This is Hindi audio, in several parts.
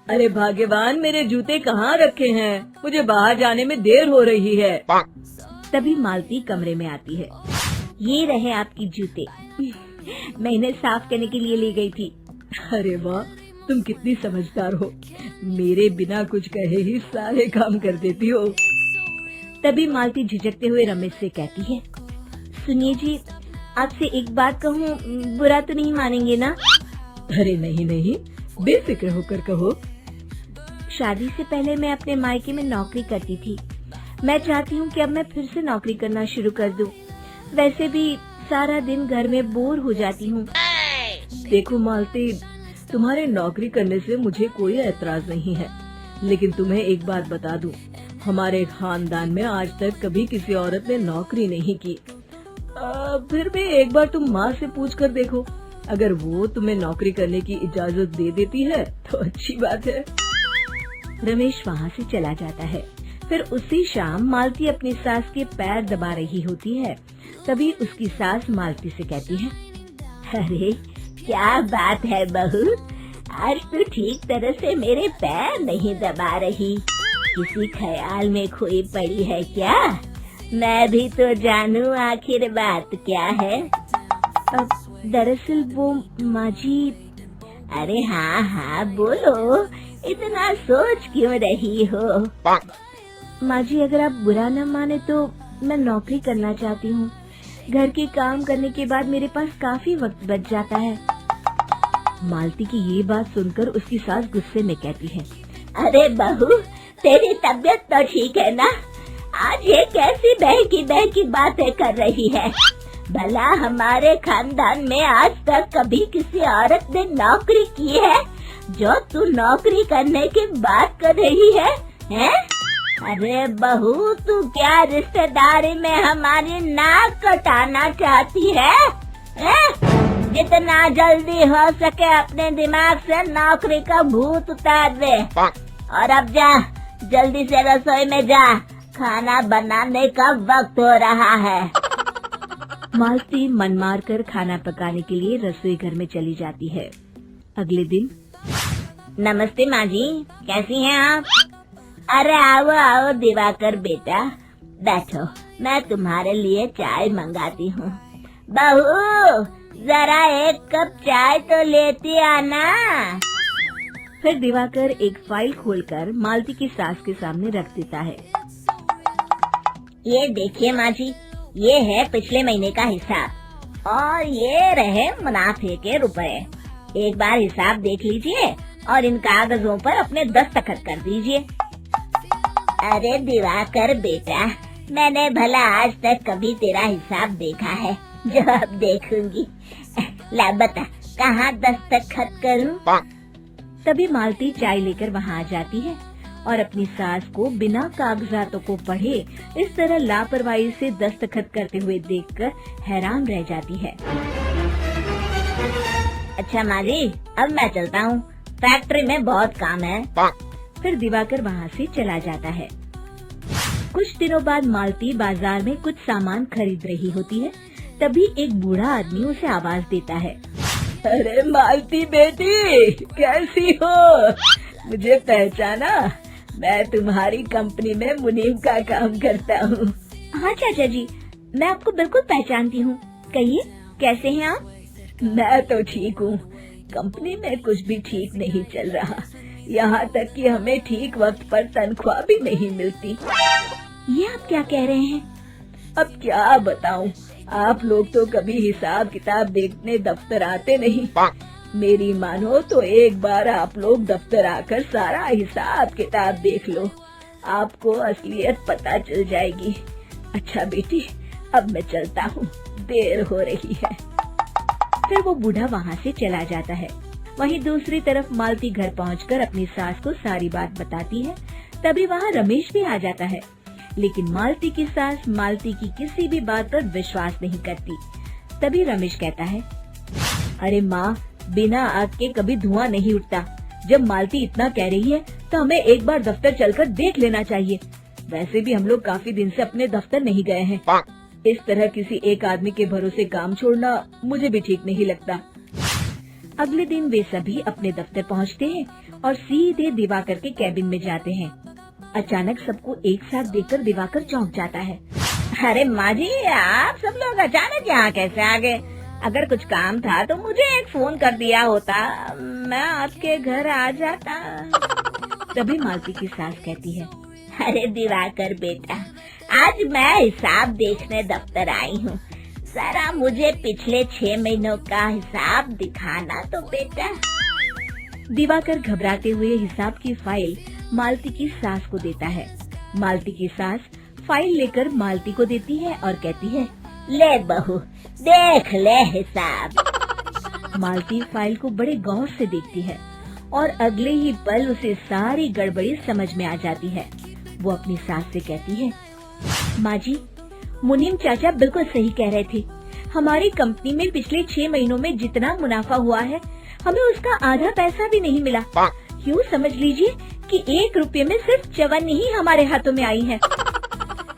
अरे भाग्यवान, मेरे जूते कहाँ रखे हैं? मुझे बाहर जाने में देर हो रही है। तभी मालती कमरे में आती है। ये रहे आपकी जूते। मैं इन्हें साफ करने के लिए ले गई थी। अरे वाह, तुम कितनी समझदार हो। मेरे बिना कुछ कहे ही सारे काम कर देती हो। तभी मालती झिझकते हुए रमेश से कहती है, सुनिए जी, आपसे एक बात कहूँ, बुरा तो नहीं मानेंगे ना? अरे नहीं नहीं, बेफिक्र होकर कहो। शादी से पहले मैं अपने मायके में नौकरी करती थी। मैं चाहती हूँ कि अब मैं फिर से नौकरी करना शुरू कर दूँ। वैसे भी सारा दिन घर में बोर हो जाती हूँ। देखो मालती, तुम्हारे नौकरी करने से मुझे कोई ऐतराज नहीं है, लेकिन तुम्हें एक बात बता दूं, हमारे खानदान में आज तक कभी किसी औरत ने नौकरी नहीं की। फिर भी एक बार तुम माँ से पूछ कर देखो, अगर वो तुम्हें नौकरी करने की इजाजत दे देती है तो अच्छी बात है। रमेश वहाँ से चला जाता है। फिर उसी शाम मालती अपनी सास के पैर दबा रही होती है। तभी उसकी सास मालती से कहती है, अरे क्या बात है बहू, आज तो ठीक तरह से मेरे पैर नहीं दबा रही। किसी ख्याल में खोई पड़ी है क्या? मैं भी तो जानूं आखिर बात क्या है। दरअसल वो माँ जी। अरे हाँ हाँ बोलो, इतना सोच क्यों रही हो? माँ जी, अगर आप बुरा न माने तो मैं नौकरी करना चाहती हूँ। घर के काम करने के बाद मेरे पास काफी वक्त बच जाता है। मालती की ये बात सुनकर उसकी सास गुस्से में कहती है, अरे बहू, तेरी तबीयत तो ठीक है ना? आज ये कैसी बहकी बातें कर रही है? भला हमारे खानदान में आज तक कभी किसी औरत ने नौकरी की है जो तू नौकरी करने की बात कर रही है, हैं? अरे बहू, तू क्या रिश्तेदारी में हमारी नाक कटाना चाहती है? जितना जल्दी हो सके अपने दिमाग से नौकरी का भूत उतार दे। और अब जा, जल्दी से रसोई में जा, खाना बनाने का वक्त हो रहा है। मालती मन मार कर खाना पकाने के लिए रसोई घर में चली जाती है। अगले दिन, नमस्ते माँ जी, कैसी हैं आप? अरे आओ आओ दिवाकर बेटा, बैठो, मैं तुम्हारे लिए चाय मंगाती हूँ। बहू, जरा एक कप चाय तो लेती आना। फिर दिवाकर एक फाइल खोलकर मालती की सास के सामने रख देता है। ये देखिए माँ जी, ये है पिछले महीने का हिसाब और ये रहे मुनाफे के रुपए। एक बार हिसाब देख लीजिए और इन कागजों पर अपने दस्तखत कर दीजिए। अरे दिवाकर बेटा, मैंने भला आज तक कभी तेरा हिसाब देखा है जो अब देखूंगी? ला बता, कहाँ दस्तखत करूं? तभी मालती चाय लेकर वहाँ आ जाती है और अपनी सास को बिना कागजातों को पढ़े इस तरह लापरवाही से दस्तखत करते हुए देखकर हैरान रह जाती है। अच्छा माँ जी, अब मैं चलता हूँ, फैक्ट्री में बहुत काम है। फिर दिवाकर वहाँ से चला जाता है। कुछ दिनों बाद मालती बाजार में कुछ सामान खरीद रही होती है। तभी एक बूढ़ा आदमी उसे आवाज देता है, अरे मालती बेटी, कैसी हो? मुझे पहचाना? मैं तुम्हारी कंपनी में मुनीम का काम करता हूँ। हाँ चाचा जी, मैं आपको बिल्कुल पहचानती हूँ। कहिए, कैसे हैं आप? मैं तो ठीक हूँ। कंपनी में कुछ भी ठीक नहीं चल रहा, यहाँ तक कि हमें ठीक वक्त पर तनख्वाह भी नहीं मिलती। ये आप क्या कह रहे हैं? अब क्या बताऊँ, आप लोग तो कभी हिसाब किताब देखने दफ्तर आते नहीं। मेरी मानो तो एक बार आप लोग दफ्तर आकर सारा हिसाब किताब देख लो, आपको असलियत पता चल जाएगी। अच्छा बेटी, अब मैं चलता हूँ, देर हो रही है। फिर वो बूढ़ा वहाँ से चला जाता है। वहीं दूसरी तरफ मालती घर पहुँचकर अपनी सास को सारी बात बताती है। तभी वहाँ रमेश भी आ जाता है, लेकिन मालती की सास मालती की किसी भी बात पर विश्वास नहीं करती। तभी रमेश कहता है, अरे माँ, बिना आग के कभी धुआं नहीं उठता। जब मालती इतना कह रही है तो हमें एक बार दफ्तर चलकर देख लेना चाहिए। वैसे भी हम लोग काफी दिन से अपने दफ्तर नहीं गए हैं। इस तरह किसी एक आदमी के भरोसे काम छोड़ना मुझे भी ठीक नहीं लगता। अगले दिन वे सभी अपने दफ्तर पहुंचते हैं और सीधे दिवाकर के कैबिन में जाते हैं। अचानक सबको एक साथ देखकर दिवाकर चौंक जाता है। अरे माँ जी, आप सब लोग अचानक यहाँ कैसे आ गए? अगर कुछ काम था तो मुझे एक फोन कर दिया होता, मैं आपके घर आ जाता। तभी मालती की सास कहती है, अरे दिवाकर बेटा, आज मैं हिसाब देखने दफ्तर आई हूँ। जरा मुझे पिछले 6 महीनों का हिसाब दिखाना तो बेटा। दिवाकर घबराते हुए हिसाब की फाइल मालती की सास को देता है। मालती की सास फाइल लेकर मालती को देती है और कहती है, ले बहू, देख ले हिसाब। मालती फाइल को बड़े गौर से देखती है और अगले ही पल उसे सारी गड़बड़ी समझ में आ जाती है। वो अपनी सास से कहती है, माँ जी, मुनीम चाचा बिल्कुल सही कह रहे थे। हमारी कंपनी में पिछले 6 महीनों में जितना मुनाफा हुआ है, हमें उसका आधा पैसा भी नहीं मिला। यूँ समझ लीजिए कि 1 रुपये में सिर्फ चवन्नी ही हमारे हाथों में आई है।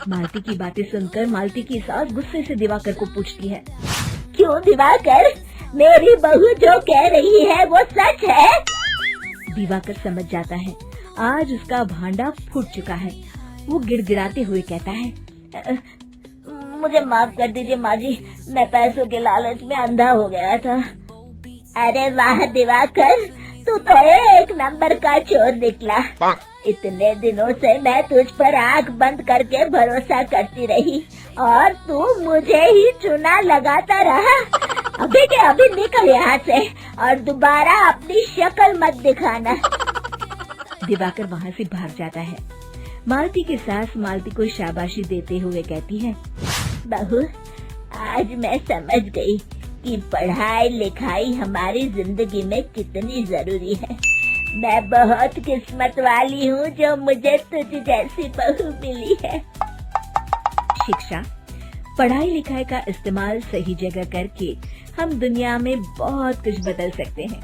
मालती की बातें सुनकर मालती की सास गुस्से से दिवाकर को पूछती है, क्यों दिवाकर, मेरी बहू जो कह रही है वो सच है? दिवाकर समझ जाता है आज उसका भांडा फूट चुका है। वो गिड़गिड़ाते हुए कहता है, मुझे माफ कर दीजिए माँ जी, मैं पैसों के लालच में अंधा हो गया था। अरे वाह दिवाकर, तू तो एक नंबर का चोर निकला। इतने दिनों से मैं तुझ पर आंख बंद करके भरोसा करती रही और तू मुझे ही चुना लगाता रहा। अभी के अभी निकल यहाँ से और दोबारा अपनी शक्ल मत दिखाना। दिवाकर वहाँ से भाग जाता है। मालती की सास मालती को शाबाशी देते हुए कहती है, बहू, आज मैं समझ गई कि पढ़ाई लिखाई हमारी जिंदगी में कितनी जरूरी है। मैं बहुत किस्मत वाली हूँ जो मुझे तुझ जैसी बहू मिली है। शिक्षा, पढ़ाई लिखाई का इस्तेमाल सही जगह करके हम दुनिया में बहुत कुछ बदल सकते हैं।